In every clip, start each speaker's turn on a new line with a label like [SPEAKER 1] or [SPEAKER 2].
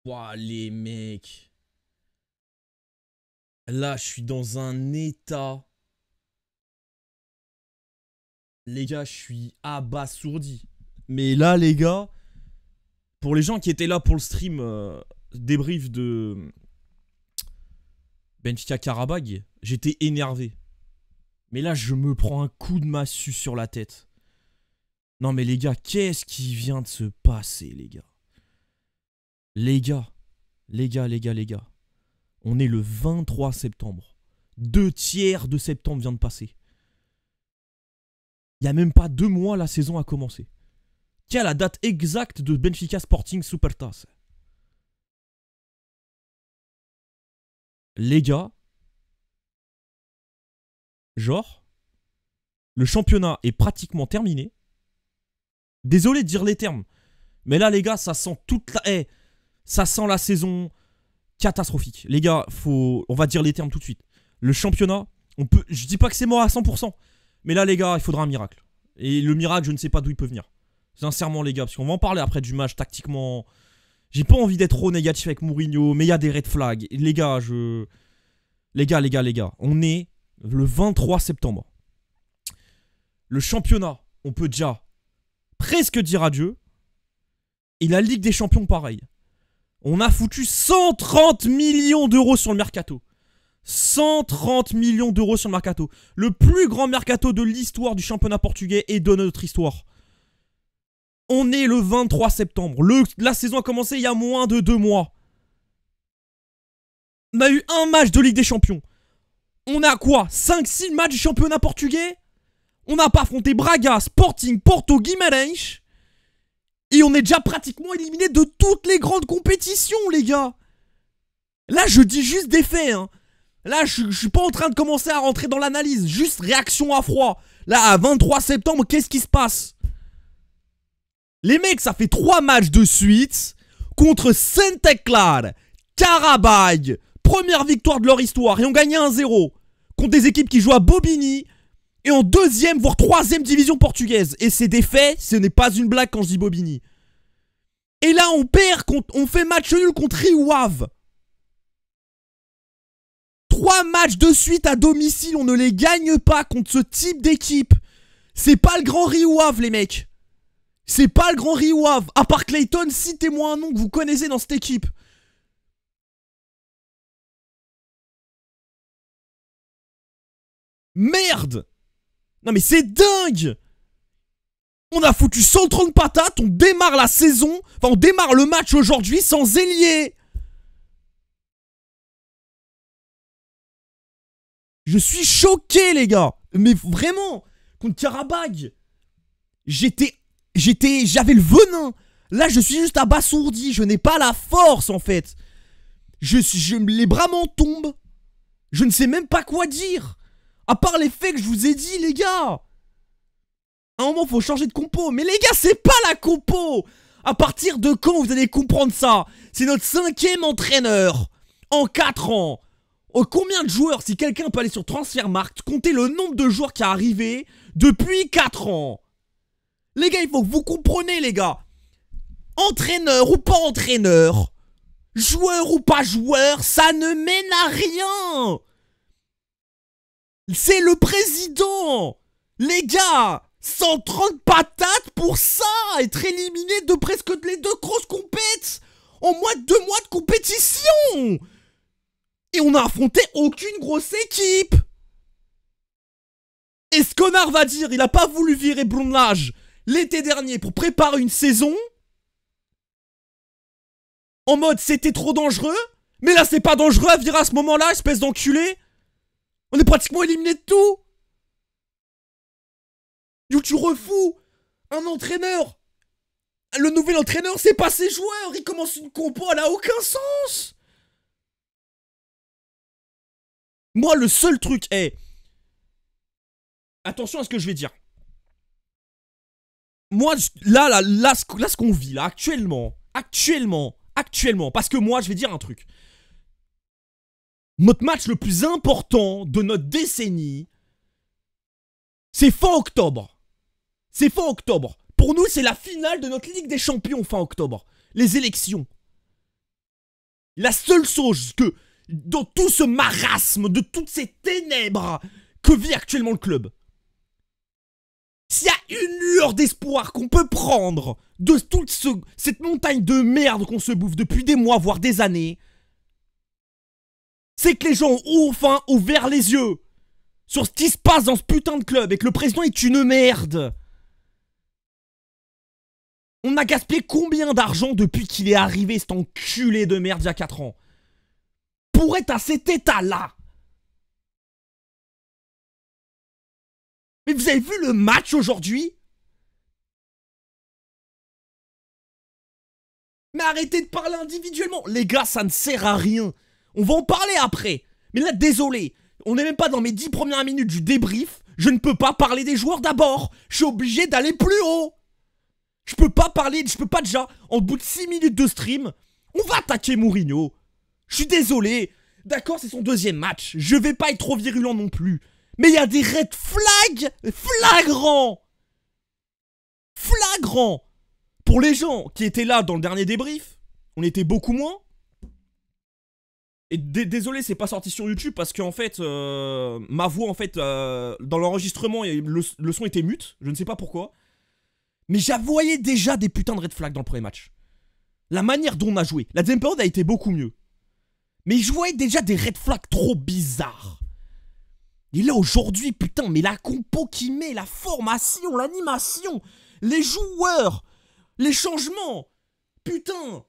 [SPEAKER 1] Ouah, les mecs. Là, je suis dans un état. Les gars, je suis abasourdi. Mais là, les gars, pour les gens qui étaient là pour le stream débrief de Benfica Karabag, j'étais énervé. Mais là, je me prends un coup de massue sur la tête. Non mais les gars, qu'est-ce qui vient de se passer, les gars? Les gars. On est le 23 septembre. 2/3 de septembre vient de passer. Il n'y a même pas 2 mois, la saison a commencé. Tiens, la date exacte de Benfica Sporting Supertaça. Les gars, genre, le championnat est pratiquement terminé. Désolé de dire les termes, mais là, les gars, ça sent toute la... ça sent la saison catastrophique. Les gars, on va dire les termes tout de suite. Le championnat, je dis pas que c'est mort à 100%, mais là, les gars, il faudra un miracle. Et le miracle, je ne sais pas d'où il peut venir. Sincèrement, les gars, parce qu'on va en parler après du match tactiquement. J'ai pas envie d'être trop négatif avec Mourinho, mais il y a des red flags. Les gars, Les gars, on est le 23 septembre. Le championnat, on peut déjà presque dire adieu. Et la Ligue des Champions, pareil. On a foutu 130 millions d'euros sur le mercato. 130 millions d'euros sur le mercato. Le plus grand mercato de l'histoire du championnat portugais et de notre histoire. On est le 23 septembre. La saison a commencé il y a moins de 2 mois. On a eu un match de Ligue des Champions. On a quoi? 5-6 matchs du championnat portugais? On n'a pas affronté Braga, Sporting, Porto, Guimarães. Et on est déjà pratiquement éliminé de toutes les grandes compétitions, les gars. Là, je dis juste des faits, hein. Là, je suis pas en train de commencer à rentrer dans l'analyse. Juste réaction à froid. Là, à 23 septembre, qu'est-ce qui se passe? Les mecs, ça fait 3 matchs de suite contre Santa Clara, Karabag. Première victoire de leur histoire. Et on gagnait 1-0 contre des équipes qui jouent à Bobigny. Et en 2e, voire 3e division portugaise. Et c'est des faits, ce n'est pas une blague quand je dis Bobigny. Et là, on perd, on fait match nul contre Rio Ave. 3 matchs de suite à domicile, on ne les gagne pas contre ce type d'équipe. C'est pas le grand Rio Ave, les mecs. C'est pas le grand Rio Ave. À part Clayton, citez-moi un nom que vous connaissez dans cette équipe. Merde! Non mais c'est dingue! On a foutu 130 patates, on démarre la saison, enfin on démarre le match aujourd'hui sans ailier. Je suis choqué, les gars. Mais vraiment, contre Karabag, j'avais le venin. Là, je suis juste abasourdi. Je n'ai pas la force, en fait. Les bras m'en tombent. Je ne sais même pas quoi dire. À part les faits que je vous ai dit, les gars. À un moment, faut changer de compo. Mais les gars, c'est pas la compo. À partir de quand vous allez comprendre ça? C'est notre 5e entraîneur en 4 ans. Oh, combien de joueurs, si quelqu'un peut aller sur Transfermarkt, compter le nombre de joueurs qui est arrivé depuis 4 ans. Les gars, il faut que vous compreniez, les gars. Entraîneur ou pas entraîneur, joueur ou pas joueur, ça ne mène à rien. C'est le président. Les gars, 130 patates pour ça, être éliminé de presque les 2 grosses compètes en moins de 2 mois de compétition. Et on n'a affronté aucune grosse équipe. Et ce connard va dire, il a pas voulu virer Brunlage l'été dernier pour préparer une saison. En mode, c'était trop dangereux. Mais là, c'est pas dangereux à virer à ce moment-là, espèce d'enculé. On est pratiquement éliminé de tout. Tu refous un entraîneur. Le nouvel entraîneur, c'est pas ses joueurs. Il commence une compo, elle a aucun sens. Moi, le seul truc est... Attention à ce que je vais dire. Moi, là, ce qu'on vit, là, actuellement, parce que moi, je vais dire un truc. Notre match le plus important de notre décennie, c'est fin octobre. C'est fin octobre. Pour nous, c'est la finale de notre Ligue des Champions fin octobre. Les élections. La seule chose que, dans tout ce marasme, de toutes ces ténèbres que vit actuellement le club, s'il y a une lueur d'espoir qu'on peut prendre de toute cette montagne de merde qu'on se bouffe depuis des mois, voire des années, c'est que les gens ont enfin ouvert les yeux sur ce qui se passe dans ce putain de club et que le président est une merde. On a gaspillé combien d'argent depuis qu'il est arrivé, cet enculé de merde, il y a 4 ans, pour être à cet état-là? Mais vous avez vu le match aujourd'hui? Mais arrêtez de parler individuellement. Les gars, ça ne sert à rien. On va en parler après. Mais là, désolé, on n'est même pas dans mes 10 premières minutes du débrief. Je ne peux pas parler des joueurs d'abord. Je suis obligé d'aller plus haut. Je peux pas parler, je peux pas déjà, en bout de 6 minutes de stream, on va attaquer Mourinho. Je suis désolé. D'accord, c'est son deuxième match. Je vais pas être trop virulent non plus. Mais il y a des red flags flagrants. Flagrants. Pour les gens qui étaient là dans le dernier débrief, on était beaucoup moins. Et désolé, c'est pas sorti sur YouTube parce qu'en fait, ma voix, en fait, dans l'enregistrement, le son était mute. Je ne sais pas pourquoi. Mais j'avoyais déjà des putains de red flags dans le premier match. La manière dont on a joué. La deuxième période a été beaucoup mieux. Mais je voyais déjà des red flags trop bizarres. Et là, aujourd'hui, putain, mais la compo qu'il met, la formation, l'animation, les joueurs, les changements. Putain.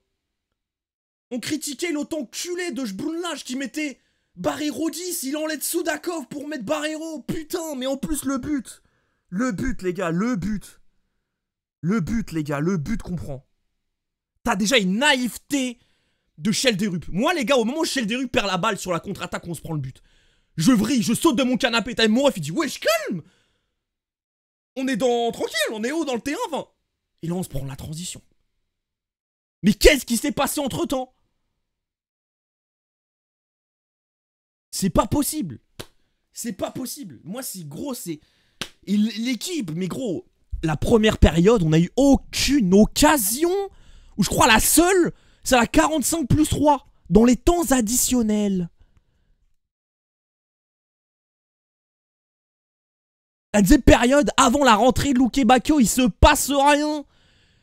[SPEAKER 1] On critiquait l'autre enculé de Jbrunlage qui mettait Barreiro 10, il enlève Soudakov pour mettre Barreiro. Putain, mais en plus le but. Le but, les gars, le but. Le but, les gars, le but qu'on prend. T'as déjà une naïveté de Chelderup. Moi, les gars, au moment où Chelderup perd la balle sur la contre-attaque, on se prend le but. Je vrille, je saute de mon canapé. T'as mon ref, il dit, wesh, calme. On est tranquille, on est haut dans le terrain, enfin. Et là, on se prend la transition. Mais qu'est-ce qui s'est passé entre-temps? C'est pas possible. C'est pas possible. Moi, si gros, c'est... L'équipe, mais gros... La première période, on n'a eu aucune occasion. Ou je crois la seule, c'est la 45+3. Dans les temps additionnels. La deuxième période, avant la rentrée de Luke Bacchio, il se passe rien.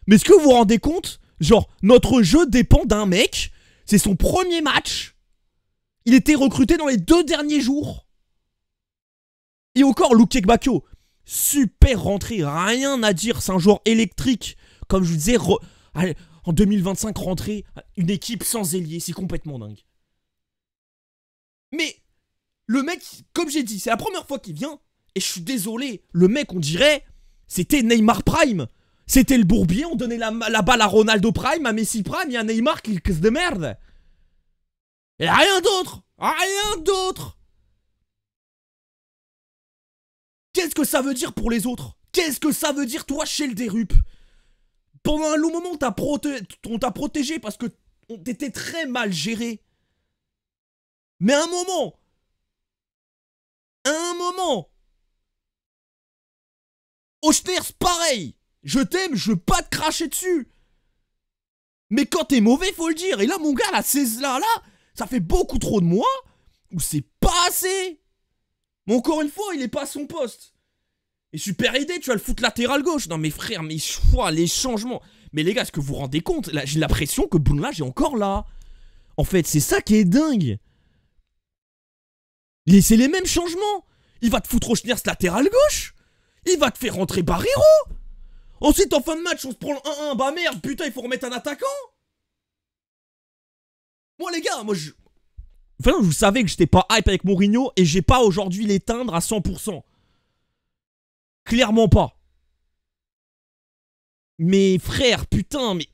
[SPEAKER 1] Mais est-ce que vous vous rendez compte? Genre, notre jeu dépend d'un mec. C'est son premier match. Il était recruté dans les 2 derniers jours. Et encore, Luke Bacchio. Super rentrée, rien à dire, c'est un joueur électrique. Comme je vous disais, allez, en 2025, rentrer une équipe sans ailier, c'est complètement dingue. Mais le mec, comme j'ai dit, c'est la première fois qu'il vient. Et je suis désolé, le mec, on dirait, c'était Neymar Prime. C'était le bourbier, on donnait la balle à Ronaldo Prime, à Messi Prime, il y a Neymar qui se de merde. Et rien d'autre, rien d'autre. Qu'est-ce que ça veut dire pour les autres? Qu'est-ce que ça veut dire, toi, Chelderup? Pendant un long moment, on t'a protégé parce que t'étais très mal géré. Mais à un moment, Ochters, pareil. Je t'aime, je veux pas te cracher dessus. Mais quand t'es mauvais, faut le dire. Et là, mon gars, là, ça fait beaucoup trop de mois où c'est pas assez. Mais encore une fois, il est pas à son poste. Et super idée, tu vas le foutre latéral gauche. Non mais frère, mes choix, les changements. Mais les gars, est-ce que vous vous rendez compte? Là, j'ai l'impression que Bounlage est encore là. En fait, c'est ça qui est dingue. C'est les mêmes changements. Il va te foutre Oschners latéral gauche. Il va te faire rentrer Barreiro. Ensuite, en fin de match, on se prend le 1-1. Bah merde, putain, il faut remettre un attaquant. Moi les gars, Enfin, vous savez que j'étais pas hype avec Mourinho et j'ai pas aujourd'hui l'éteindre à 100%. Clairement pas. Mais frère, putain, mais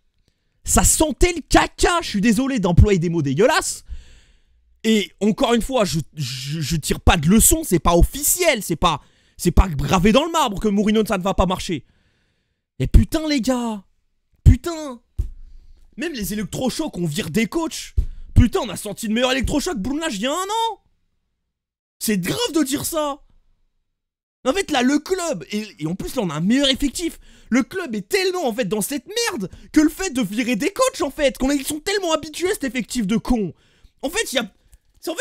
[SPEAKER 1] ça sentait le caca. Je suis désolé d'employer des mots dégueulasses. Et encore une fois, je tire pas de leçon, c'est pas officiel, c'est pas gravé dans le marbre que Mourinho ça ne va pas marcher. Et putain les gars, putain. Même les électrochocs, on vire des coachs. Putain, on a senti le meilleur électrochoc Bounlage il y a 1 an. C'est grave de dire ça. En fait, là, le club, et en plus, là, on a un meilleur effectif. Le club est tellement, en fait, dans cette merde que le fait de virer des coachs, en fait, ils sont tellement habitués à cet effectif de cons. En fait,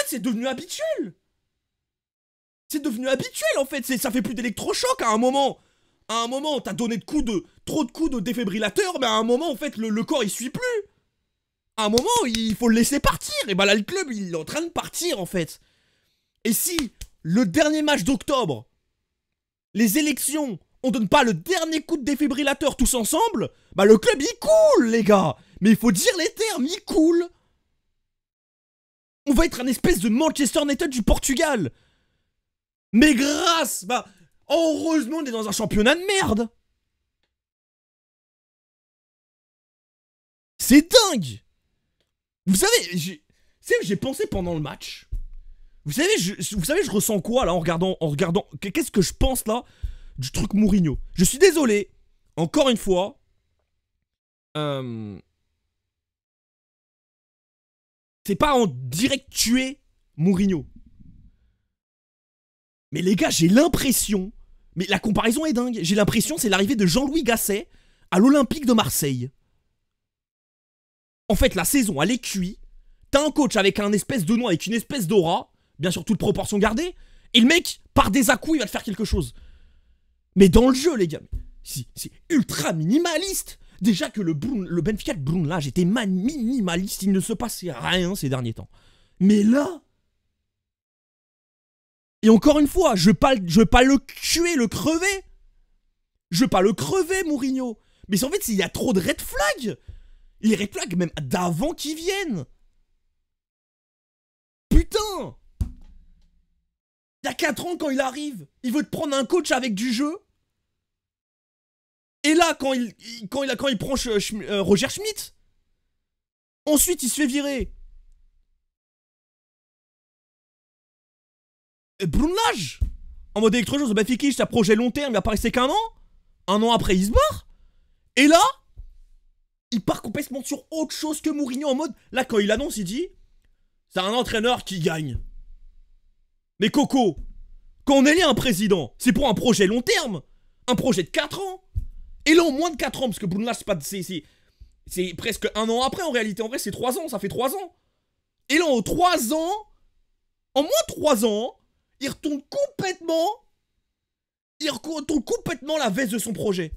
[SPEAKER 1] c'est devenu habituel. C'est devenu habituel, en fait. Ça fait plus d'électrochoc à un moment. À un moment, t'as donné trop de coups de défibrillateur, mais à un moment, en fait, le corps, il suit plus. À un moment, il faut le laisser partir. Et bah là, le club, il est en train de partir, en fait. Et si, le dernier match d'octobre, les élections, on donne pas le dernier coup de défibrillateur tous ensemble, bah le club, il coule, les gars. Mais il faut dire les termes, il coule. On va être un espèce de Manchester United du Portugal. Mais heureusement, on est dans un championnat de merde. C'est dingue. Vous savez, j'ai pensé pendant le match. Vous savez, je ressens quoi là en regardant. Qu'est-ce que je pense là du truc Mourinho? Je suis désolé. Encore une fois. C'est pas en direct tuer Mourinho. Mais les gars, j'ai l'impression. Mais la comparaison est dingue. J'ai l'impression c'est l'arrivée de Jean-Louis Gasset à l'Olympique de Marseille. En fait, la saison, elle est cuite. T'as un coach avec un espèce de nom, avec une espèce d'aura. Bien sûr, toute proportion gardée. Et le mec, par des à-coups, il va te faire quelque chose. Mais dans le jeu, les gars, c'est ultra minimaliste. Déjà que le Benfica de Bruno Lage était minimaliste. Il ne se passait rien ces derniers temps. Mais là... Et encore une fois, je veux pas le tuer, le crever. Je veux pas le crever, Mourinho. Mais en fait, il y a trop de red flags. Les red flags, même d'avant qu'ils viennent. Putain. Il y a 4 ans, quand il arrive, il veut te prendre un coach avec du jeu. Et là, quand il prend Roger Schmidt, ensuite il se fait virer. Bruno Lage, en mode électrochoc, bah Fiki, c'est un projet long terme, il a pas resté qu'1 an. 1 an après, il se barre. Et là, il part complètement sur autre chose que Mourinho, en mode, là, quand il annonce, il dit, c'est un entraîneur qui gagne. Mais Coco, quand on élit un président, c'est pour un projet long terme. Un projet de 4 ans. Et là, en moins de 4 ans, parce que Bruno Lage, c'est presque 1 an après, en réalité. En vrai, c'est 3 ans, ça fait 3 ans. Et là, en 3 ans, en moins de 3 ans, il retourne complètement la veste de son projet.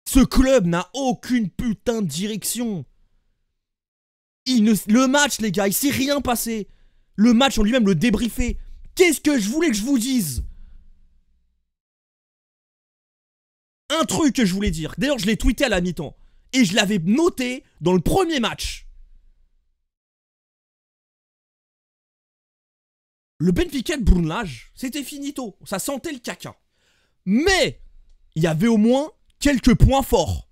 [SPEAKER 1] Ce club n'a aucune putain de direction. Le match, les gars, il s'est rien passé. Le match en lui-même, le débriefé. Qu'est-ce que je voulais que je vous dise? Un truc que je voulais dire. D'ailleurs, je l'ai tweeté à la mi-temps. Et je l'avais noté dans le premier match. Le Benfica de Bruno Lage, c'était finito. Ça sentait le caca. Mais, il y avait au moins quelques points forts.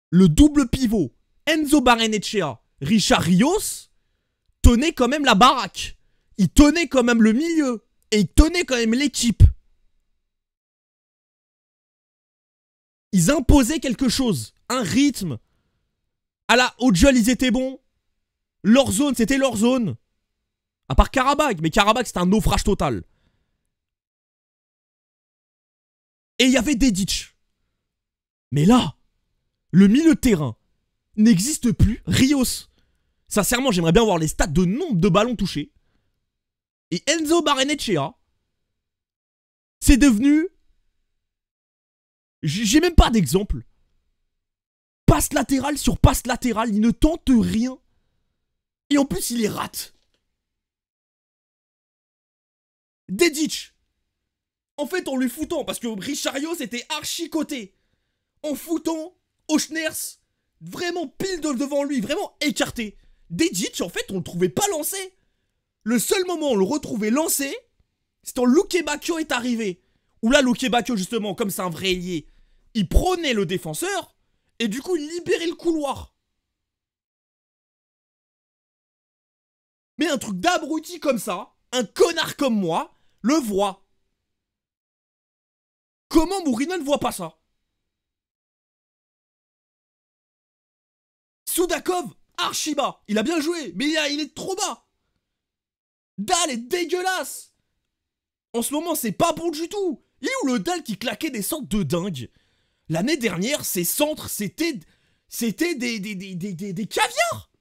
[SPEAKER 1] Le double pivot, Enzo Barrenetxea, Richard Rios, tenait quand même la baraque. Il tenait quand même le milieu. Et il tenait quand même l'équipe. Ils imposaient quelque chose. Un rythme. Au duel, ils étaient bons. Leur zone, c'était leur zone. À part Karabakh. Mais Karabakh, c'était un naufrage total. Et il y avait Dedic. Mais là, le milieu de terrain n'existe plus. Rios. Sincèrement, j'aimerais bien voir les stats de nombre de ballons touchés. Et Enzo Barrenetxea, c'est devenu... J'ai même pas d'exemple. Passe latérale sur passe latérale, il ne tente rien. Et en plus, il les rate. Dedic. En fait, en lui foutant, parce que Richarios était archi coté. En foutant Auchners vraiment pile devant lui, vraiment écarté. Dedic, en fait, on le trouvait pas lancé. Le seul moment où on le retrouvait lancé, c'est quand Luke Bacchio est arrivé. Où là, Luke Bacchio, justement, comme c'est un vrai ailier, il prenait le défenseur et du coup, il libérait le couloir. Mais un truc d'abruti comme ça, un connard comme moi, le voit. Comment Mourinho ne voit pas ça? Soudakov, archi bas. Il a bien joué, mais il est trop bas. Dalle est dégueulasse. En ce moment, c'est pas bon du tout. Il est où le dalle qui claquait des centres de dingue? L'année dernière, ces centres, c'était des caviars.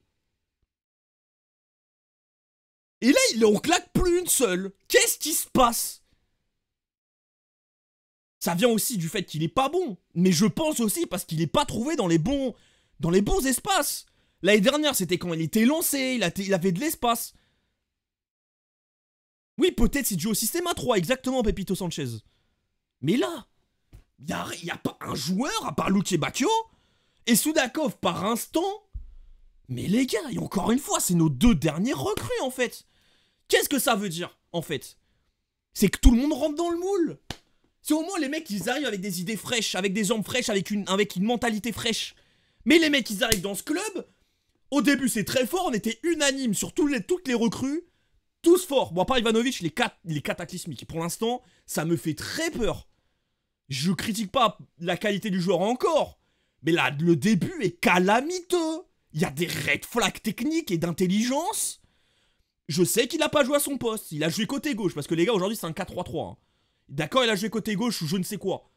[SPEAKER 1] Et là, il en claque plus une seule. Qu'est-ce qui se passe? Ça vient aussi du fait qu'il est pas bon. Mais je pense aussi parce qu'il est pas trouvé dans les bons espaces. L'année dernière, c'était quand il était lancé, il avait de l'espace. Oui, peut-être c'est dû au système A3, exactement, Pepito Sanchez. Mais là, il y a pas un joueur, à part Luke Bacchio, et Soudakov par instant. Mais les gars, et encore une fois, c'est nos deux derniers recrues, en fait. Qu'est-ce que ça veut dire, en fait? C'est que tout le monde rentre dans le moule. C'est au moins les mecs, ils arrivent avec des idées fraîches, avec des jambes fraîches, avec une mentalité fraîche. Mais les mecs, ils arrivent dans ce club. Au début, c'est très fort, on était unanime sur toutes les recrues. Tous forts. Bon, à part Ivanovic, il est cataclysmique. Pour l'instant, ça me fait très peur. Je critique pas la qualité du joueur encore. Mais là, le début est calamiteux. Il y a des red flags techniques et d'intelligence. Je sais qu'il a pas joué à son poste. Il a joué côté gauche. Parce que les gars, aujourd'hui, c'est un 4-3-3. Hein. D'accord, il a joué côté gauche ou je ne sais quoi.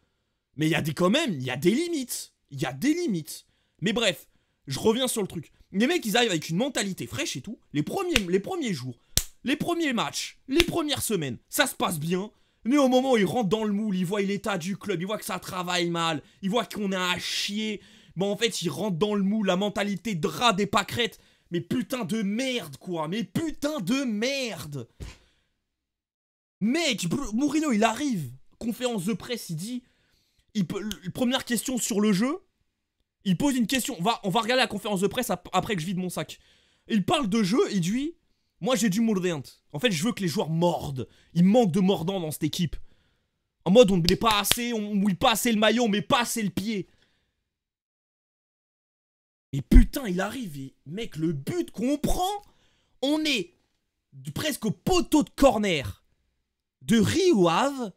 [SPEAKER 1] Mais il y a quand même, il y a des limites. Il y a des limites. Mais bref, je reviens sur le truc. Les mecs, ils arrivent avec une mentalité fraîche et tout. Les premiers jours, les premiers matchs, les premières semaines, ça se passe bien. Mais au moment où ils rentrent dans le moule, ils voient l'état du club, ils voient que ça travaille mal, ils voient qu'on est à chier. Bon, en fait, ils rentrent dans le moule, la mentalité drap des pâquerettes. Mais putain de merde, quoi. Mais putain de merde. Mec, Mourinho, il arrive. Conférence de presse, il dit... première question sur le jeu. Il pose une question. On va regarder la conférence de presse après que je vide mon sac. Il parle de jeu, il dit... Moi, j'ai du mordant. En fait, je veux que les joueurs mordent. Il manque de mordant dans cette équipe. En mode, on ne met pas assez, on mouille pas assez le maillot, on met pas assez le pied. Et putain, il arrive et... Mec, le but qu'on prend, on est presque au poteau de corner de Rio Ave.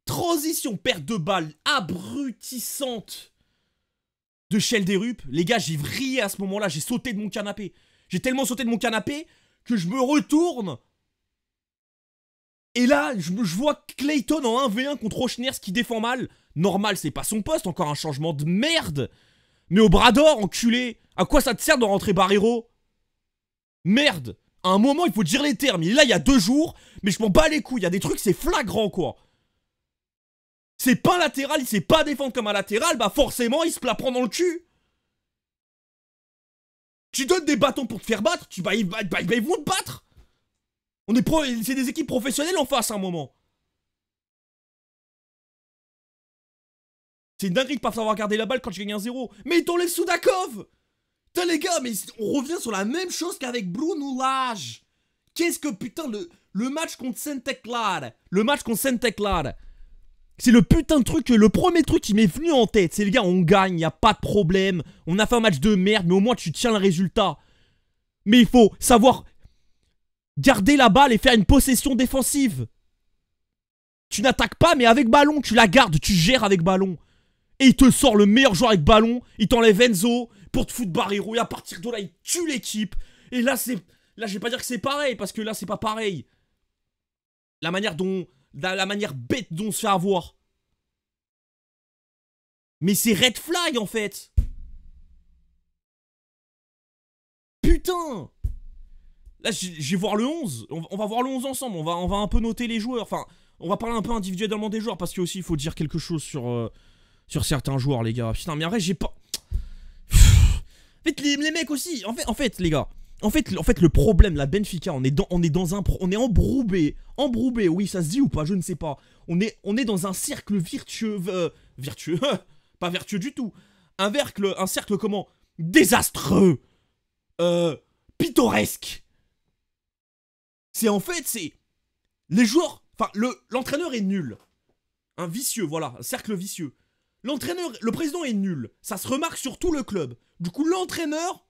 [SPEAKER 1] Transition, perte de balle abrutissante de Chelderup. Les gars, j'ai vrillé à ce moment-là, j'ai sauté de mon canapé. J'ai tellement sauté de mon canapé que je me retourne. Et là, je vois Clayton en 1v1 contre Ochners qui défend mal. Normal, c'est pas son poste, encore un changement de merde. Mais au bras d'or, enculé. À quoi ça te sert de rentrer Barreiro? Merde. À un moment, il faut dire les termes. Il est là il y a 2 jours, mais je m'en bats les couilles. Il y a des trucs, c'est flagrant, quoi. C'est pas un latéral, il sait pas défendre comme un latéral, bah forcément, il se la prend dans le cul. Tu donnes des bâtons pour te faire battre, ils vont te battre. C'est des équipes professionnelles en face à un moment. C'est une dinguerie de pas savoir garder la balle quand tu gagnes 1-0. Mais il t'enlève Soudakov. Putain les gars, mais on revient sur la même chose qu'avec Bruno Lage. Qu'est-ce que putain le match contre Saint-Éclair. Le match contre Saint-Éclair. C'est le putain de truc, le premier truc qui m'est venu en tête. C'est les gars, on gagne, y a pas de problème. On a fait un match de merde, mais au moins tu tiens le résultat. Mais il faut savoir garder la balle et faire une possession défensive. Tu n'attaques pas, mais avec ballon, tu la gardes, tu gères avec ballon. Et il te sort le meilleur joueur avec ballon. Il t'enlève Enzo pour te foutre Barreiro. Et à partir de là, il tue l'équipe. Et là, là, je vais pas dire que c'est pareil, parce que là, c'est pas pareil. La manière bête dont on se fait avoir. Mais c'est red flag, en fait. Putain. Là, je vais voir le 11. On va voir le 11 ensemble. On va un peu noter les joueurs. Enfin, on va parler un peu individuellement des joueurs, parce qu'il faut dire quelque chose sur certains joueurs, les gars. Putain, mais en vrai, j'ai pas... En fait, les mecs aussi... En fait, les gars... En fait, le problème, la Benfica, on est embrouillé. Embrouillé, oui, ça se dit ou pas, je ne sais pas. On est dans un cercle vertueux... vertueux pas vertueux du tout. Un cercle comment? Désastreux. Pittoresque. C'est... Les joueurs... Enfin, l'entraîneur est nul. Un vicieux, voilà, un cercle vicieux. Le président est nul. Ça se remarque sur tout le club. Du coup, l'entraîneur...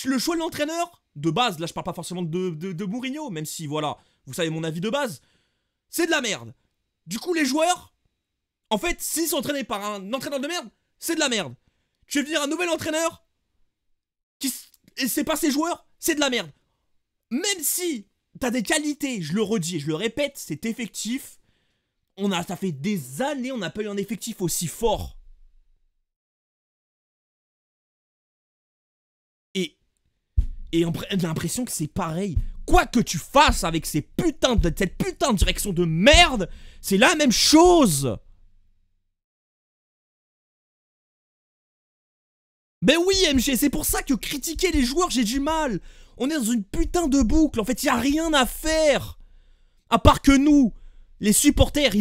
[SPEAKER 1] Le choix de l'entraîneur, de base, là je parle pas forcément de Mourinho, même si voilà, vous savez mon avis de base, c'est de la merde. Du coup les joueurs, en fait, s'ils sont entraînés par un entraîneur de merde, c'est de la merde. Tu veux venir un nouvel entraîneur, et c'est pas ses joueurs, c'est de la merde. Même si T'as des qualités, je le redis et je le répète, c'est effectif. Ça fait des années, on n'a pas eu un effectif aussi fort. Et on a l'impression que c'est pareil. Quoi que tu fasses avec cette putain de direction de merde, c'est la même chose. Ben oui, MG, c'est pour ça que critiquer les joueurs, j'ai du mal. On est dans une putain de boucle. En fait, il n'y a rien à faire. À part que nous, les supporters,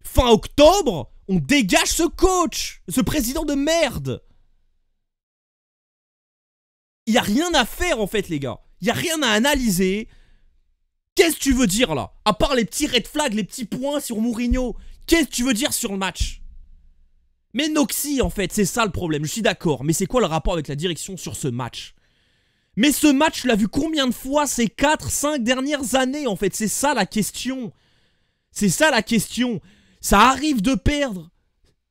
[SPEAKER 1] fin octobre, on dégage ce coach, ce président de merde. Il n'y a rien à faire, en fait, les gars. Il n'y a rien à analyser. Qu'est-ce que tu veux dire, là? À part les petits red flags, les petits points sur Mourinho. Qu'est-ce que tu veux dire sur le match? Mais Noxy, en fait, c'est ça le problème. Je suis d'accord. Mais c'est quoi le rapport avec la direction sur ce match? Mais ce match, tu l'as vu combien de fois ces 4-5 dernières années, en fait? C'est ça la question. C'est ça la question. Ça arrive de perdre.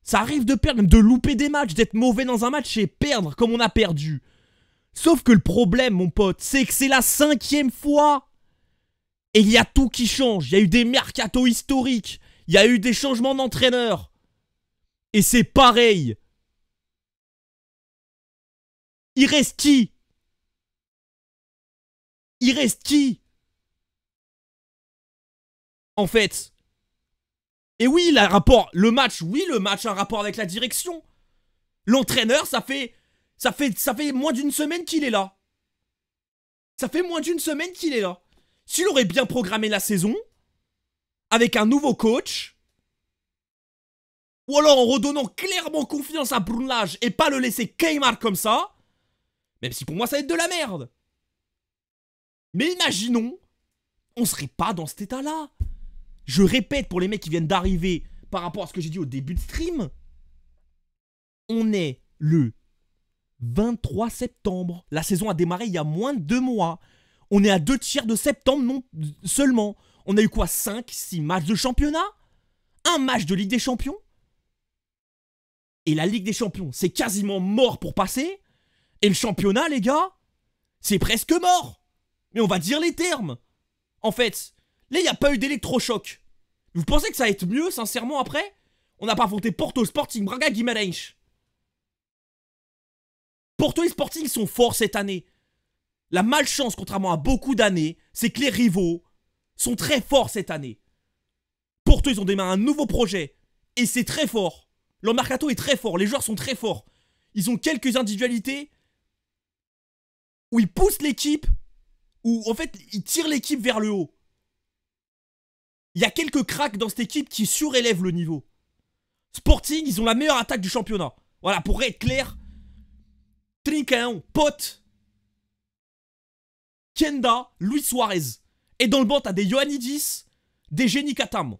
[SPEAKER 1] Ça arrive de perdre, même de louper des matchs, d'être mauvais dans un match et perdre comme on a perdu. Sauf que le problème, mon pote, c'est que c'est la 5e fois. Et il y a tout qui change. Il y a eu des mercatos historiques. Il y a eu des changements d'entraîneurs. Et c'est pareil. Il reste qui? Il reste qui? En fait. Et oui, le match a un rapport avec la direction. L'entraîneur, ça fait moins d'une semaine qu'il est là. Ça fait moins d'une semaine qu'il est là. S'il aurait bien programmé la saison, avec un nouveau coach, ou alors en redonnant clairement confiance à Brunlage et pas le laisser Keimar comme ça, même si pour moi ça va être de la merde. Mais imaginons, on serait pas dans cet état-là. Je répète pour les mecs qui viennent d'arriver par rapport à ce que j'ai dit au début de stream. On est le 23 septembre. La saison a démarré il y a moins de 2 mois. On est à 2 tiers de septembre, non seulement. On a eu quoi, 5-6 matchs de championnat? Un match de Ligue des Champions? Et la Ligue des Champions, c'est quasiment mort pour passer. Et le championnat, les gars, c'est presque mort. Mais on va dire les termes. En fait, là, il n'y a pas eu d'électrochoc. Vous pensez que ça va être mieux, sincèrement, après? On n'a pas affronté Porto, Sporting, Braga, Guimarães. Porto et Sporting sont forts cette année. La malchance, contrairement à beaucoup d'années, c'est que les rivaux sont très forts cette année. Porto, ils ont démarré un nouveau projet. Et c'est très fort. Leur mercato est très fort. Les joueurs sont très forts. Ils ont quelques individualités où ils poussent l'équipe, où en fait, ils tirent l'équipe vers le haut. Il y a quelques cracks dans cette équipe qui surélèvent le niveau. Sporting, ils ont la meilleure attaque du championnat. Voilà, pour être clair. Trincão, Pote, Kenda, Luis Suarez. Et dans le banc, t'as des Ioannidis, des Génie Katam.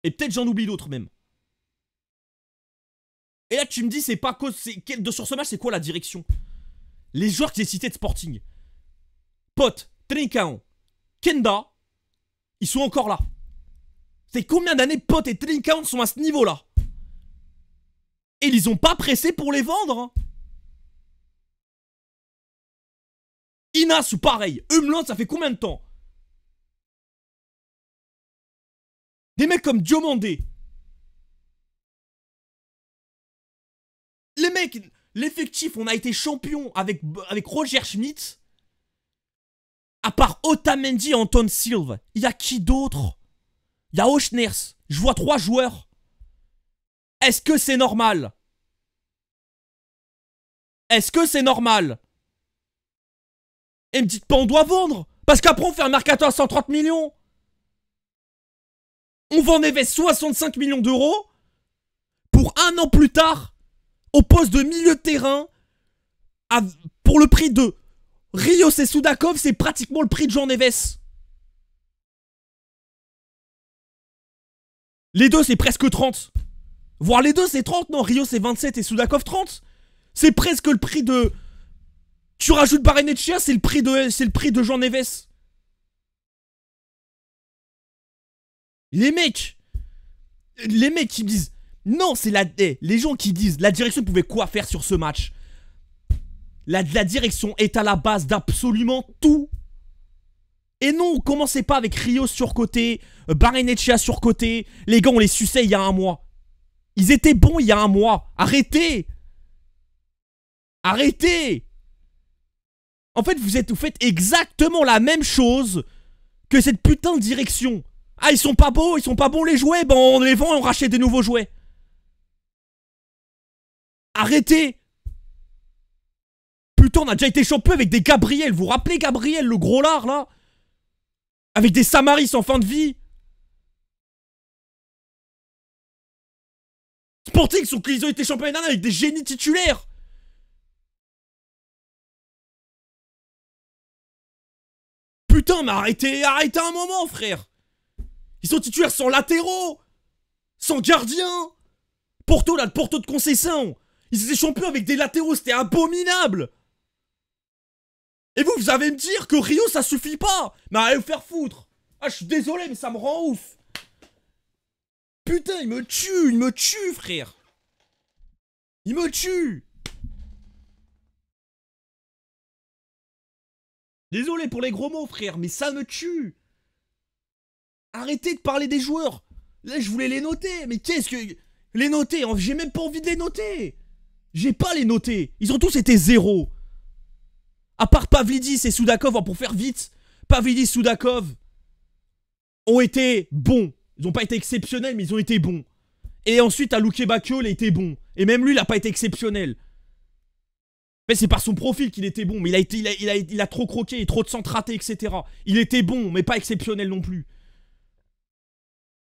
[SPEAKER 1] Et peut-être j'en oublie d'autres même. Et là, tu me dis, c'est pas cause. Sur ce match, c'est quoi la direction? Les joueurs que j'ai cités de Sporting, Pote, Trincão, Kenda, ils sont encore là. C'est combien d'années Pote et Trincão sont à ce niveau-là? Et ils ont pas pressé pour les vendre. Hein. Inas ou pareil. Umland, ça fait combien de temps? Des mecs comme Diomandé. Les mecs, l'effectif, on a été champion avec Roger Schmidt. À part Otamendi et Anton Silva, il y a qui d'autre? Il y a Ochners. Je vois 3 joueurs. Est-ce que c'est normal? Est-ce que c'est normal? Et me dites pas on doit vendre. Parce qu'après on fait un mercato à 130 millions. On vend Neves 65 millions d'euros. Pour 1 an plus tard, au poste de milieu de terrain, pour le prix de Rios et Soudakov, c'est pratiquement le prix de Jean Neves. Les deux c'est presque 30. Voire les deux c'est 30, non, Rios c'est 27 et Soudakov 30. C'est presque le prix de... Tu rajoutes Barrenetchea, c'est le prix de Jean Neves. Les mecs qui me disent... Non, c'est la... Les gens qui disent... La direction pouvait quoi faire sur ce match? La direction est à la base d'absolument tout. Et non, commencez pas avec Rios surcoté, Barrenetxea surcoté. Les gars, on les suçait il y a un mois. Ils étaient bons il y a un mois. Arrêtez. Arrêtez. En fait, vous faites exactement la même chose que cette putain de direction. Ah, ils sont pas beaux, ils sont pas bons les jouets. Bon, on les vend et on rachète des nouveaux jouets. Arrêtez. Putain, on a déjà été champion avec des Gabriel. Vous vous rappelez Gabriel, le gros lard, là? Avec des Samaris en fin de vie. Sporting, ils ont été champions l'année dernière avec des génies titulaires. Putain, mais arrêtez un moment, frère. Ils sont titulaires sans latéraux, sans gardien. Porto, là, le Porto de Conceição. Ils étaient champions avec des latéraux, c'était abominable. Et vous allez me dire que Rio, ça suffit pas. Mais allez vous faire foutre. Ah, je suis désolé, mais ça me rend ouf. Putain, il me tue, frère. Il me tue. Désolé pour les gros mots, frère, mais ça me tue. Arrêtez de parler des joueurs. Là, je voulais les noter, mais qu'est-ce que... Les noter, j'ai même pas envie de les noter. J'ai pas les noter. Ils ont tous été zéro. À part Pavlidis et Soudakov, pour faire vite, Pavlidis, Soudakov ont été bons. Ils ont pas été exceptionnels, mais ils ont été bons. Et ensuite, à Luke Bacchio, il a été bon. Et même lui, il a pas été exceptionnel. Mais c'est par son profil qu'il était bon. Mais il a trop croqué, trop de centres ratés, etc. Il était bon, mais pas exceptionnel non plus.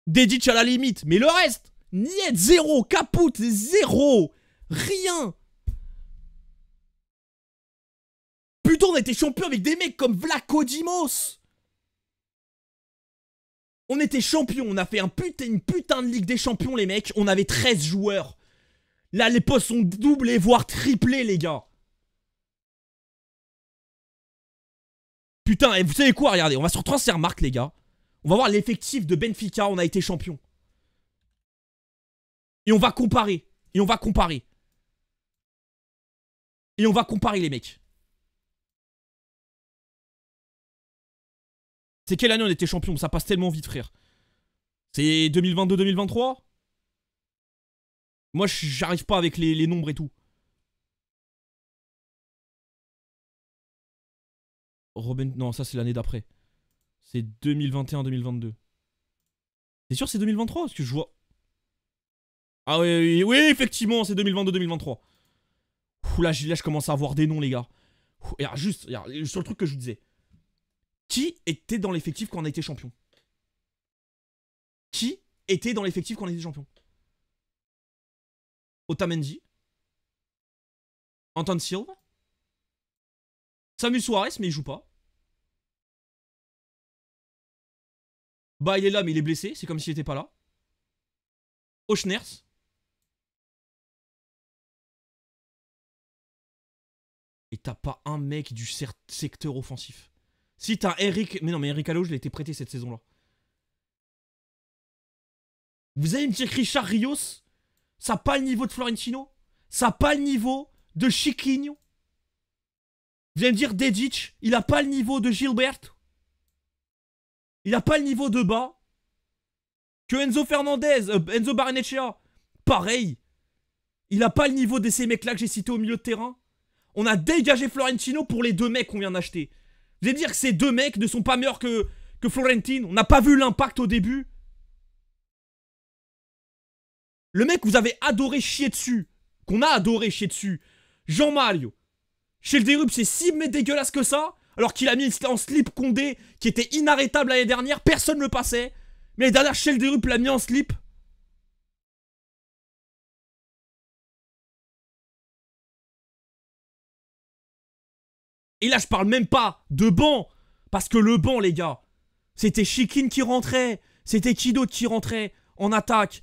[SPEAKER 1] Dedic à la limite. Mais le reste, niet, zéro. Caput, zéro. Rien. Putain, on a été champion avec des mecs comme Vlaco Dimos. On était champion, on a fait une putain de Ligue des Champions, les mecs. On avait 13 joueurs. Là, les postes sont doublés, voire triplés, les gars. Putain, et vous savez quoi? Regardez, on va sur Transfermarkt, les gars. On va voir l'effectif de Benfica, on a été champion. Et on va comparer. Et on va comparer. Et on va comparer, les mecs. C'est quelle année on était champion? Ça passe tellement vite, frère. C'est 2022-2023? Moi, j'arrive pas avec les nombres et tout. Robin... Non, ça, c'est l'année d'après. C'est 2021-2022. T'es sûr c'est 2023? Parce que je vois... Ah oui, effectivement, c'est 2022-2023. Là, je commence à avoir des noms, les gars. Et alors, juste, sur le truc que je vous disais. Qui était dans l'effectif quand on a été champion? Qui était dans l'effectif quand on a été champion? Otamendi, Anton Silva, Samu Suarez, mais il joue pas. Bah, il est là, mais il est blessé. C'est comme s'il était pas là. Oschners. Et t'as pas un mec du secteur offensif. Si t'as Eric... Mais non, mais Eric Allo, je l'ai été prêté cette saison-là. Vous allez me dire que Richard Rios, ça n'a pas le niveau de Florentino? Ça n'a pas le niveau de Chiquinho? Vous allez me dire Dedic, il a pas le niveau de Gilbert? Il a pas le niveau de bas? Que Enzo Fernandez, Enzo Barrenetxea, pareil. Il a pas le niveau de ces mecs-là que j'ai cités au milieu de terrain? On a dégagé Florentino pour les deux mecs qu'on vient d'acheter. Vous allez me dire que ces deux mecs ne sont pas meilleurs que Florentino? On n'a pas vu l'impact au début? Le mec, vous avez adoré chier dessus. Qu'on a adoré chier dessus. Jean-Mario. Chelderup, c'est si mais dégueulasse que ça. Alors qu'il a mis en slip Condé, qui était inarrêtable l'année dernière. Personne ne le passait. Mais l'année dernière, Chelderup l'a mis en slip. Et là, je parle même pas de banc. Parce que le banc, les gars, c'était Chiquin qui rentrait. C'était qui d'autre qui rentrait en attaque?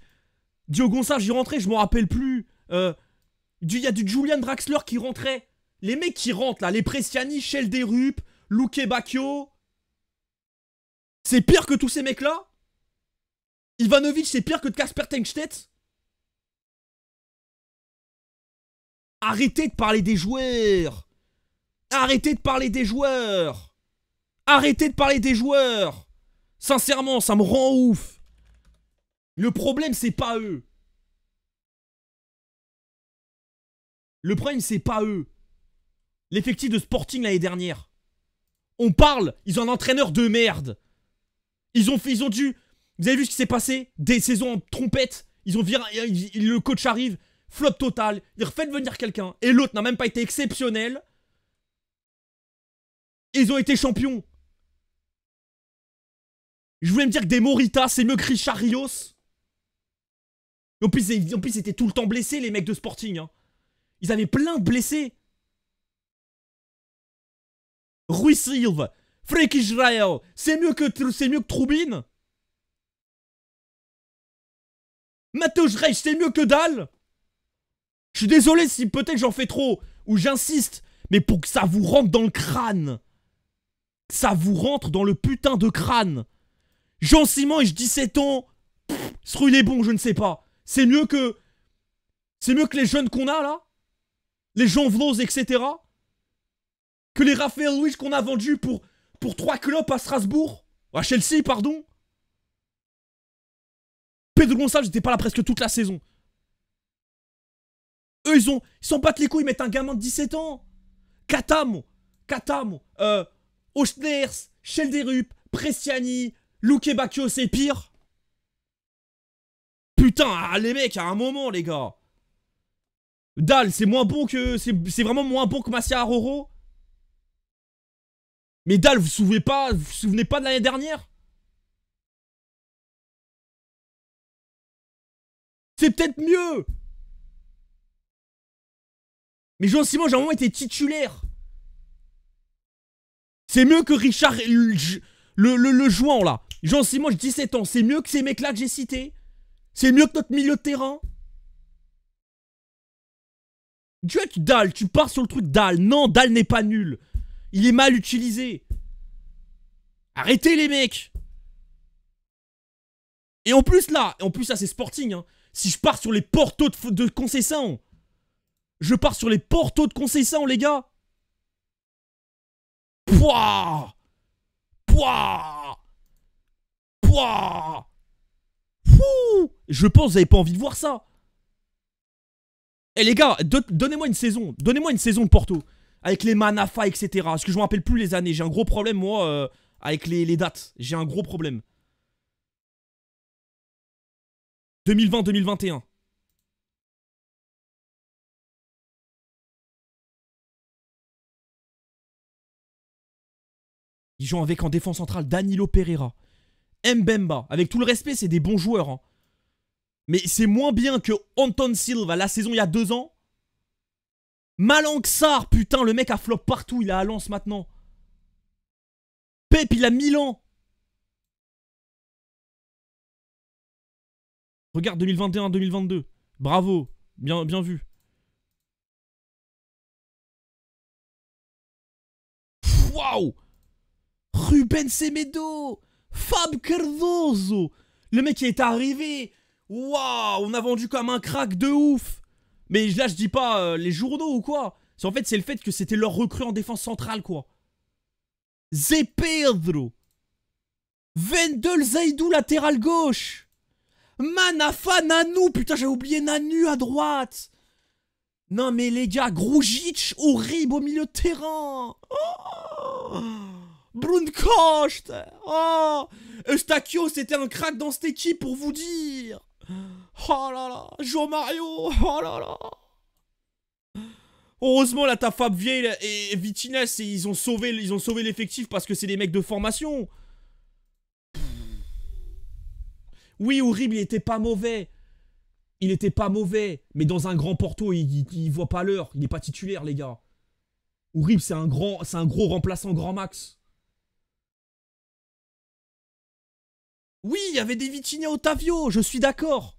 [SPEAKER 1] Diogo Gonçalves, j'y rentrais, je m'en rappelle plus. Il y a du Julian Draxler qui rentrait. Les mecs qui rentrent là, les Prestiani, Chelderup, Luke Bacchio. C'est pire que tous ces mecs-là? Ivanovic, c'est pire que de Kasper Tengstedt? Arrêtez de parler des joueurs. Arrêtez de parler des joueurs. Arrêtez de parler des joueurs. Sincèrement, ça me rend ouf. Le problème, c'est pas eux. Le problème, c'est pas eux. L'effectif de Sporting l'année dernière. On parle, ils ont un entraîneur de merde. Ils ont dû... Vous avez vu ce qui s'est passé? Des saisons en trompette. Ils ont viré... Le coach arrive, flop total. Ils refait venir quelqu'un. Et l'autre n'a même pas été exceptionnel. Ils ont été champions. Je voulais me dire que des Morita, c'est mieux que Richard Rios. En plus, ils étaient tout le temps blessés, les mecs de Sporting. Hein. Ils avaient plein de blessés. Rui Silva, Frank Israel, c'est mieux que Troubine. Mateusz Reich, c'est mieux que dalle. Je suis désolé si peut-être j'en fais trop, ou j'insiste, mais pour que ça vous rentre dans le crâne. Ça vous rentre dans le putain de crâne. Jean Simon, j'ai 17 ans. Ce rue il est bon, je ne sais pas. C'est mieux que les jeunes qu'on a là. Les Jean Vlos, etc. Que les Raphaël Louis qu'on a vendus pour 3 clopes à Strasbourg. À Chelsea, pardon. Pedro Gonçalves, j'étais pas là presque toute la saison. Eux, ils s'en battent les couilles, ils mettent un gamin de 17 ans. Katamo, Ochners, Chelderup, Prestiani, Luque Bacchio, c'est pire. Putain, les mecs, à un moment, les gars. Dalle, c'est moins bon que... C'est vraiment moins bon que Massia Aroro. Mais Dalle, vous vous souvenez pas de l'année dernière? C'est peut-être mieux. Mais Jean Simon, j'ai un moment été titulaire. C'est mieux que Richard... Le jouant, là. Jean Simon, j'ai 17 ans. C'est mieux que ces mecs-là que j'ai cités. C'est mieux que notre milieu de terrain. Tu vois, Dalle, tu pars sur le truc Dalle. Non, Dalle n'est pas nul. Il est mal utilisé. Arrêtez les mecs. Et en plus là c'est Sporting. Hein. Si je pars sur les portos de Conceição. Je pars sur les portos de Conceição, les gars. Pouah. Fou. Je pense que vous n'avez pas envie de voir ça. Eh les gars, donnez-moi une saison. Donnez-moi une saison de Porto. Avec les Manafa, etc. Parce que je me rappelle plus les années. J'ai un gros problème, moi, avec les dates. J'ai un gros problème. 2020-2021. Ils jouent avec en défense centrale Danilo Pereira. Mbemba. Avec tout le respect, c'est des bons joueurs. Hein. Mais c'est moins bien que Anton Silva, la saison il y a 2 ans. Malang Sarr, putain, le mec a flop partout. Il est à Lens maintenant. Pep, il a Milan. Regarde 2021-2022. Bravo. Bien vu. Waouh. Ruben Semedo. Fab Cardoso. Le mec qui est arrivé. Waouh. On a vendu comme un crack de ouf. Mais là, je dis pas les journaux ou quoi. En fait, c'est le fait que c'était leur recrue en défense centrale, quoi. Zé Pedro. Wendel Zaidou, latéral gauche. Manafa Nanou. Putain, j'ai oublié Nanu à droite. Non, mais les gars, Grujic, horrible au milieu de terrain. Oh. Brunkost. Oh. Eustachio, c'était un crack dans cette équipe pour vous dire. Oh là là. Joe Mario. Oh là là. Heureusement, là, ta Fab Vieille et Vitines, ils ont sauvé l'effectif parce que c'est des mecs de formation. Oui, horrible, il était pas mauvais. Il était pas mauvais. Mais dans un grand Porto, il voit pas l'heure. Il n'est pas titulaire, les gars. Horrible, c'est un gros remplaçant grand max. Oui, il y avait des Vitinha Otavio, je suis d'accord.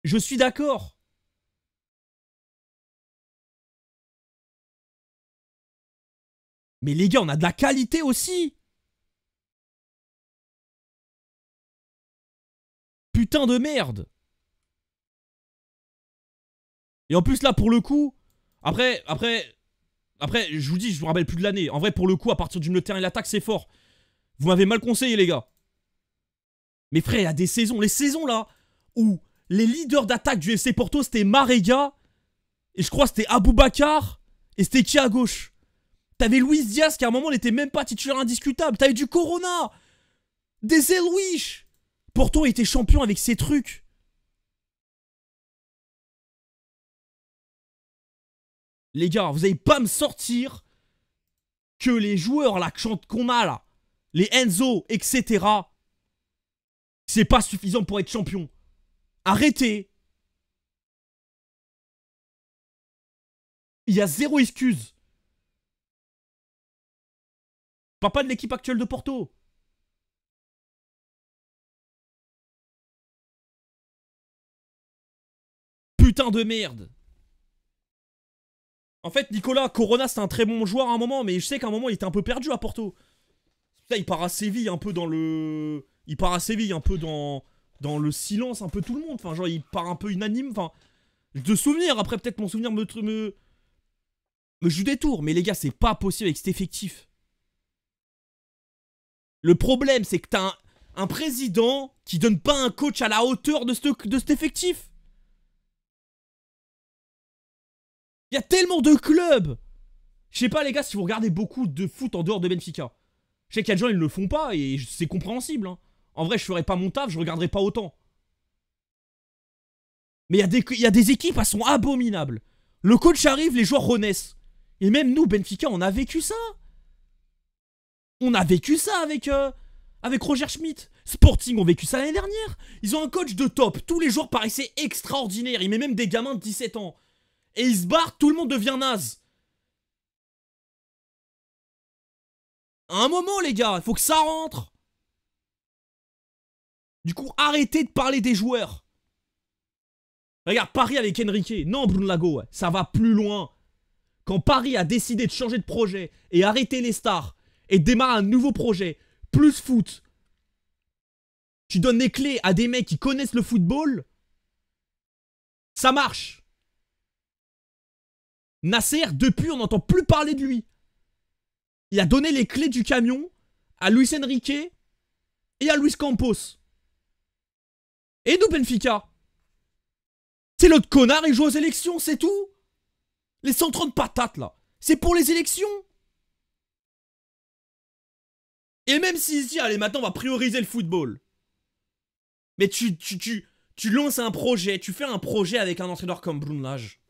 [SPEAKER 1] Je suis d'accord. Mais les gars, on a de la qualité aussi. Putain de merde. Et en plus là pour le coup, après, je vous dis, je me rappelle plus de l'année. En vrai pour le coup, à partir du milieu de terrain et l'attaque, c'est fort. Vous m'avez mal conseillé les gars. Mais frère, il y a des saisons, les saisons là, où les leaders d'attaque du FC Porto, c'était Marega, et je crois que c'était Aboubakar, et c'était qui à gauche? T'avais Luis Diaz qui à un moment n'était même pas titulaire indiscutable. T'avais du Corona, des Elwish. Porto était champion avec ces trucs. Les gars, vous allez pas me sortir que les joueurs là qu'on a là, les Enzo, etc., c'est pas suffisant pour être champion. Arrêtez. Il y a zéro excuse. Je parle pas de l'équipe actuelle de Porto. Putain de merde. En fait, Nicolas Corona, c'est un très bon joueur à un moment, mais je sais qu'à un moment, il était un peu perdu à Porto. Là, il part à Séville un peu dans le... Il part à Séville un peu dans le silence, un peu tout le monde. Enfin, genre, il part un peu unanime. Enfin, de souvenir. Après, peut-être mon souvenir me joue des tours. Mais les gars, c'est pas possible avec cet effectif. Le problème, c'est que t'as un président qui donne pas un coach à la hauteur de cet effectif. Il y a tellement de clubs. Je sais pas les gars si vous regardez beaucoup de foot en dehors de Benfica. Je sais qu'il y a des gens ils le font pas et c'est compréhensible. Hein. En vrai je ferais pas mon taf, je regarderais pas autant. Mais il y a des équipes, elles sont abominables. Le coach arrive, les joueurs renaissent. Et même nous, Benfica, on a vécu ça. On a vécu ça avec Roger Schmidt. Sporting ont vécu ça l'année dernière. Ils ont un coach de top. Tous les joueurs paraissaient extraordinaires. Il met même des gamins de 17 ans. Et ils se barrent, tout le monde devient naze. À un moment, les gars, il faut que ça rentre. Du coup, arrêtez de parler des joueurs. Regarde, Paris avec Enrique. Non, Bruno Lago, ouais, ça va plus loin. Quand Paris a décidé de changer de projet et arrêter les stars et démarrer un nouveau projet, plus foot, tu donnes les clés à des mecs qui connaissent le football, ça marche. Nasser, depuis, on n'entend plus parler de lui. Il a donné les clés du camion à Luis Enrique et à Luis Campos. Et nous, Benfica. C'est l'autre connard, il joue aux élections, c'est tout. Les 130 patates, là. C'est pour les élections. Et même si ici, allez, maintenant, on va prioriser le football. Mais tu lances un projet, tu fais un projet avec un entraîneur comme Bruno Lage.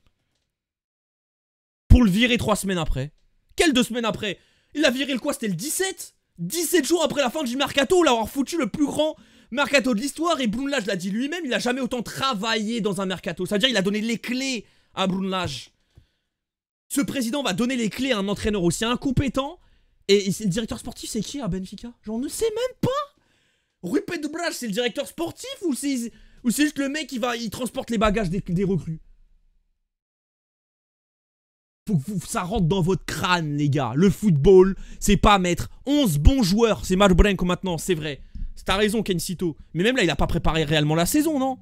[SPEAKER 1] Pour le virer 3 semaines après. Quelles 2 semaines après? Il a viré le quoi? C'était le 17? 17 jours après la fin du mercato, l'avoir foutu le plus grand mercato de l'histoire. Et Bruno Lage l'a dit lui-même, il a jamais autant travaillé dans un mercato. C'est-à-dire il a donné les clés à Bruno Lage. Ce président va donner les clés à un entraîneur aussi incompétent. Et le directeur sportif, c'est qui à Benfica? J'en ne sais même pas. Rupert de Brage, c'est le directeur sportif ou c'est juste le mec il transporte les bagages des recrues? Faut que ça rentre dans votre crâne, les gars. Le football, c'est pas mettre 11 bons joueurs. C'est Mario Branco maintenant, c'est vrai. T'as raison, Kensito. Mais même là, il a pas préparé réellement la saison, non?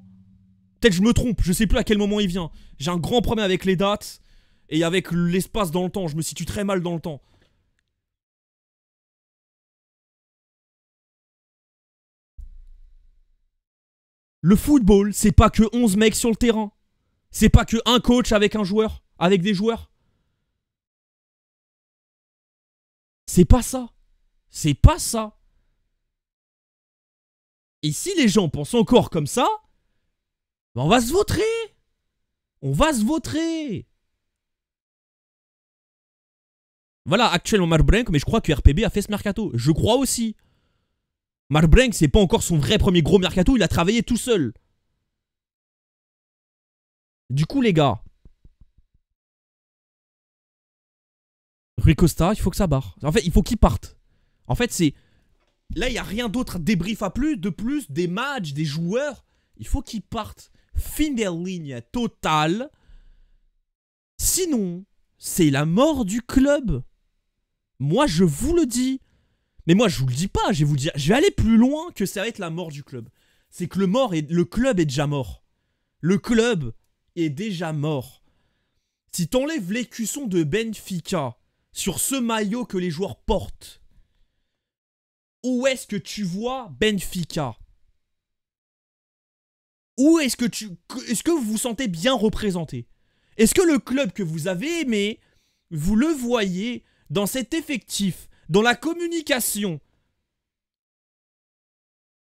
[SPEAKER 1] Peut-être je me trompe, je sais plus à quel moment il vient. J'ai un grand problème avec les dates et avec l'espace dans le temps. Je me situe très mal dans le temps. Le football, c'est pas que 11 mecs sur le terrain. C'est pas que un coach avec un joueur, avec des joueurs. C'est pas ça. C'est pas ça. Et si les gens pensent encore comme ça, ben on va se vautrer. On va se vautrer. Voilà, actuellement Marbrenk, mais je crois que RPB a fait ce mercato. Je crois aussi. Marbrenk, c'est pas encore son vrai premier gros mercato, il a travaillé tout seul. Du coup, les gars, Rui Costa, il faut que ça barre. En fait, il faut qu'il parte. En fait, c'est... Là, il n'y a rien d'autre à débrief à plus, de plus, des matchs, des joueurs. Il faut qu'ils partent. Fin des lignes totale. Sinon, c'est la mort du club. Moi, je vous le dis. Mais moi, je vous le dis pas. Je vais vous le dire. Je vais aller plus loin que ça va être la mort du club. C'est que le club est déjà mort. Le club est déjà mort. Si t'enlèves l'écusson de Benfica sur ce maillot que les joueurs portent, où est-ce que tu vois Benfica? Où est-ce que vous vous sentez bien représenté? Est-ce que le club que vous avez aimé, vous le voyez dans cet effectif, dans la communication,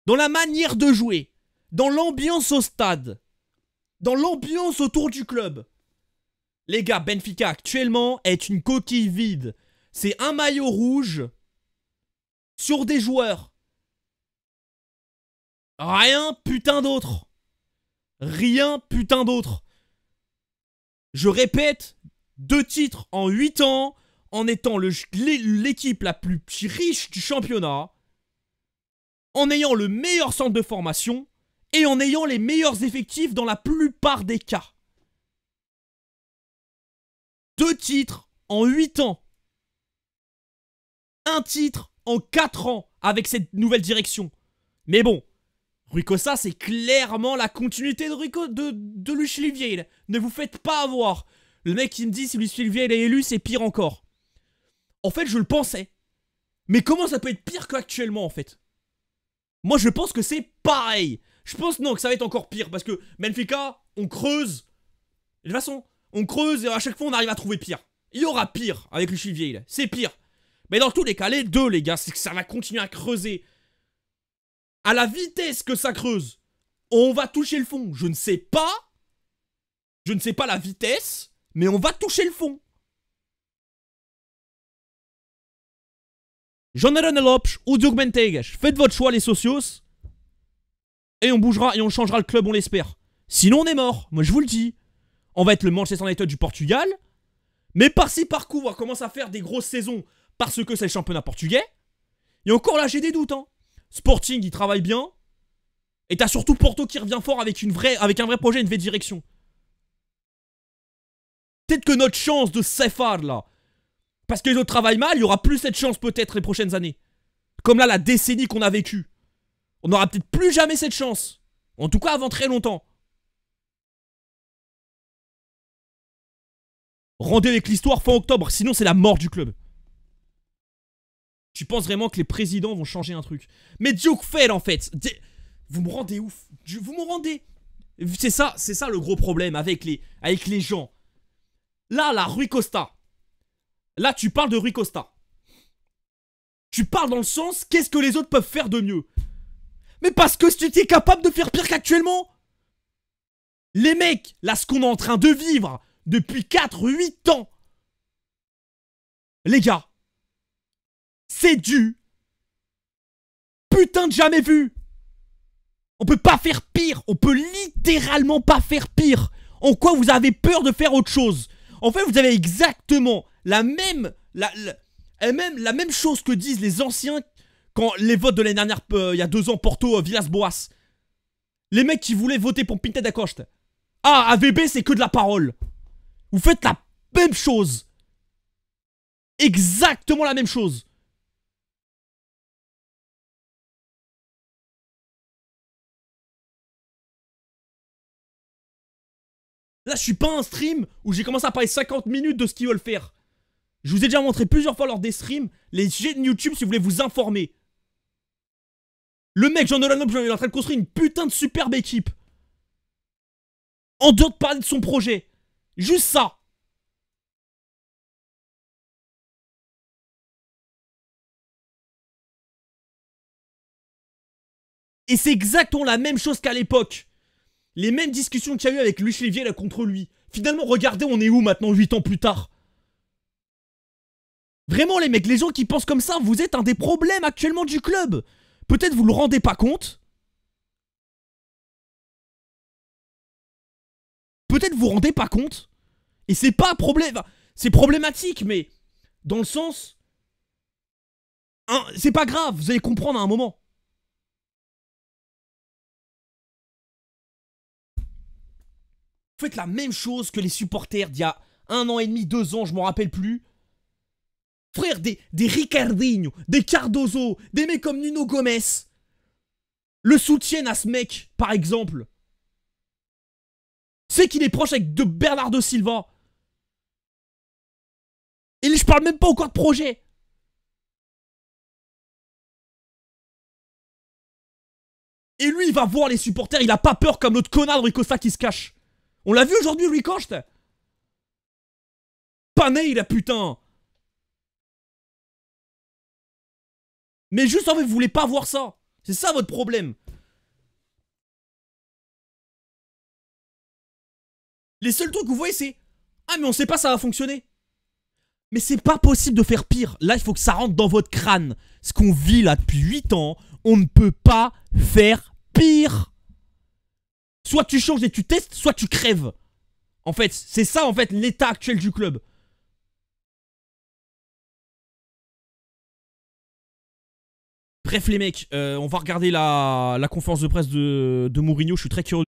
[SPEAKER 1] dans la manière de jouer, dans l'ambiance au stade, dans l'ambiance autour du club? Les gars, Benfica actuellement est une coquille vide. C'est un maillot rouge sur des joueurs. Rien putain d'autre. Rien putain d'autre. Je répète, 2 titres en 8 ans, en étant l'équipe la plus riche du championnat, en ayant le meilleur centre de formation et en ayant les meilleurs effectifs dans la plupart des cas. 2 titres en 8 ans. 1 titre en 4 ans avec cette nouvelle direction. Mais bon, Rui Costa, c'est clairement la continuité de Luis Olivier. Ne vous faites pas avoir. Le mec qui me dit si Luis Olivier est élu, c'est pire encore. En fait, je le pensais. Mais comment ça peut être pire qu'actuellement, en fait? Moi, je pense que c'est pareil. Je pense non, que ça va être encore pire. Parce que Benfica, on creuse. De toute façon, on creuse et à chaque fois, on arrive à trouver pire. Il y aura pire avec Luis Olivier. C'est pire. Mais dans tous les cas, les deux, les gars, c'est que ça va continuer à creuser. À la vitesse que ça creuse, on va toucher le fond. Je ne sais pas. Je ne sais pas la vitesse, mais on va toucher le fond. Jonathan Lopes ou Diogo Bentegues, faites votre choix les socios. Et on bougera et on changera le club, on l'espère. Sinon on est mort, moi je vous le dis. On va être le Manchester United du Portugal. Mais par-ci par-coup, on commence à faire des grosses saisons parce que c'est le championnat portugais. Et encore là j'ai des doutes hein. Sporting il travaille bien. Et t'as surtout Porto qui revient fort avec un vrai projet, une vraie direction. Peut-être que notre chance de s'effare là, parce que les autres travaillent mal, il y aura plus cette chance peut-être les prochaines années. Comme là la décennie qu'on a vécue. On n'aura peut-être plus jamais cette chance. En tout cas avant très longtemps. Rendez avec l'histoire fin octobre, sinon c'est la mort du club. Tu penses vraiment que les présidents vont changer un truc? Mais Duke fait en fait. Vous me rendez ouf. Vous me rendez. C'est ça le gros problème avec les gens. Là, Rui Costa. Là, tu parles de Rui Costa. Tu parles dans le sens, qu'est-ce que les autres peuvent faire de mieux? Mais parce que tu es capable de faire pire qu'actuellement. Les mecs, là, ce qu'on est en train de vivre depuis 4-8 ans. Les gars. C'est du putain de jamais vu. On peut pas faire pire. On peut littéralement pas faire pire. En quoi vous avez peur de faire autre chose? En fait, vous avez exactement la même chose que disent les anciens quand les votes de l'année dernière, il y a 2 ans, Porto, Villas-Boas. Les mecs qui voulaient voter pour Pinto da Costa. Ah, AVB, c'est que de la parole. Vous faites la même chose. Exactement la même chose. Là, je suis pas un stream où j'ai commencé à parler 50 minutes de ce qu'ils veulent faire. Je vous ai déjà montré plusieurs fois lors des streams les chaînes YouTube si vous voulez vous informer. Le mec, Jean Nolan, il est en train de construire une putain de superbe équipe. En dehors de parler de son projet. Juste ça. Et c'est exactement la même chose qu'à l'époque. Les mêmes discussions qu'il y a eu avec Luis Olivier là contre lui. Finalement, regardez, on est où maintenant 8 ans plus tard? Vraiment les mecs, les gens qui pensent comme ça, vous êtes un des problèmes actuellement du club. Peut-être vous le rendez pas compte. Peut-être vous vous rendez pas compte. Et c'est pas un problème. C'est problématique, mais dans le sens... Hein, c'est pas grave, vous allez comprendre à un moment. Vous faites la même chose que les supporters d'il y a 1 an et demi, 2 ans, je m'en rappelle plus. Frère, des Ricardinho, des Cardozo, des mecs comme Nuno Gomes le soutiennent à ce mec, par exemple. C'est qu'il est proche avec de Bernardo Silva. Et je parle même pas encore de projet. Et lui, il va voir les supporters, il a pas peur comme notre connard de Rui Costa qui se cache. On l'a vu aujourd'hui, Rui Costa. Pané, il a putain. Mais juste en fait, vous voulez pas voir ça. C'est ça votre problème. Les seuls trucs que vous voyez, c'est ah, mais on sait pas, ça va fonctionner. Mais c'est pas possible de faire pire. Là, il faut que ça rentre dans votre crâne. Ce qu'on vit là depuis 8 ans, on ne peut pas faire pire. Soit tu changes et tu testes, soit tu crèves. En fait, c'est ça en fait l'état actuel du club. Bref les mecs, on va regarder la conférence de presse de Mourinho. Je suis très curieux.